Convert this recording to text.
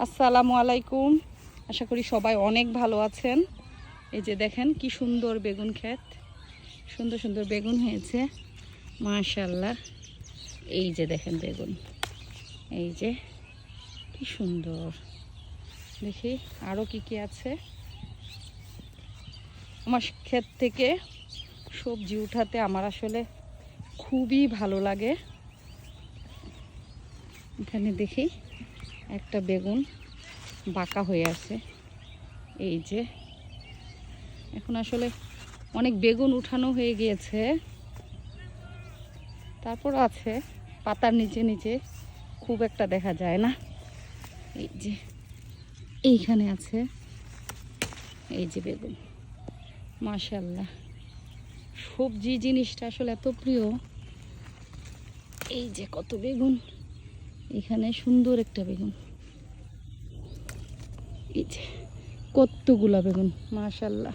আসসালামু আলাইকুম। আশা করি সবাই অনেক ভালো আছেন। এই যে দেখেন কি সুন্দর বেগুন ক্ষেত, সুন্দর সুন্দর বেগুন হয়েছে মাশাআল্লাহ। এই যে দেখেন বেগুন, এই যে কি সুন্দর। দেখি আরও কি কি আছে। আমার ক্ষেত থেকে সবজি উঠাতে আমার আসলে খুবই ভালো লাগে। এখানে দেখি একটা বেগুন বাঁকা হয়ে আছে। এই যে এখন আসলে অনেক বেগুন উঠানো হয়ে গিয়েছে, তারপর আছে পাতার নিচে নিচে, খুব একটা দেখা যায় না। এই যে এইখানে আছে, এই যে বেগুন মাশাআল্লাহ। সবজি জিনিসটা আসলে এত প্রিয়। এই যে কত বেগুন, এখানে সুন্দর একটা বেগুন, এই যে কতগুলা বেগুন মাশাআল্লাহ।